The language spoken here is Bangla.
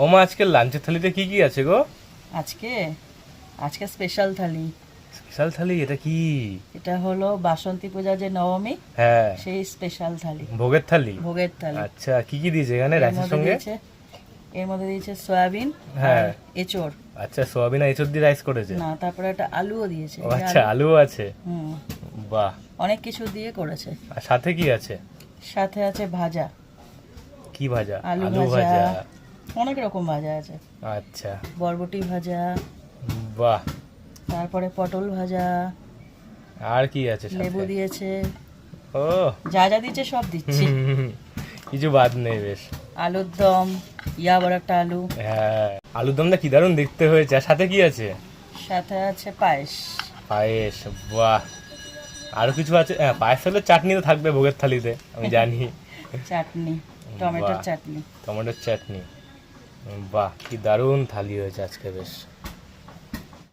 ওমা, আজকে লাঞ্চের থালিতে কি কি আছে গো? আজকে আজকে স্পেশাল থালি। স্পেশাল থালি? এটা কি? এটা হলো বাসন্তী পূজা যে নবমী, হ্যাঁ, সেই স্পেশাল থালি, ভোগের থালি। ভোগের থালি। আচ্ছা, কি কি দিয়েছে এখানে এর রাইসের মধ্যে সঙ্গে? দিয়েছে এর মধ্যে দিয়েছে সয়াবিন হ্যাঁ। আর এঁচড়। আচ্ছা, সোয়াবিন আর এঁচড় দিয়ে রাইস করেছে। না, তারপরে একটা আলুও দিয়েছে। ও এই আচ্ছা, আলু, আলু আছে। হুম, বাহ। অনেক কিছু দিয়ে করেছে। আর সাথে কি আছে? সাথে আছে ভাজা, কি ভাজা? আলু আলু ভাজা, ভাজা। অনেক রকম ভাজা আছে। আচ্ছা, বরবটি ভাজা, বাহ। তারপরে পটল ভাজা, আর কি আছে সাথে? লেবু দিয়েছে। ও, যা যা দিয়েছে সব দিচ্ছি। কিছু বাদ নেই বেশ। আলুর দম, বড় একটা আলু, হ্যাঁ, আলুর দমটা কি দারুণ দেখতে হয়েছে। আর সাথে কি আছে? সাথে আছে পায়েস। পায়েস, বাহ। আরো কিছু আছে? হ্যাঁ, পায়েস হলে চাটনি তো থাকবে ভোগের থালিতে, আমি জানি। চাটনি, টমেটোর বাহ। চাটনি। টমেটোর চাটনি। বাহ, কি দারুণ থালি হয়েছে আজকে বেশ।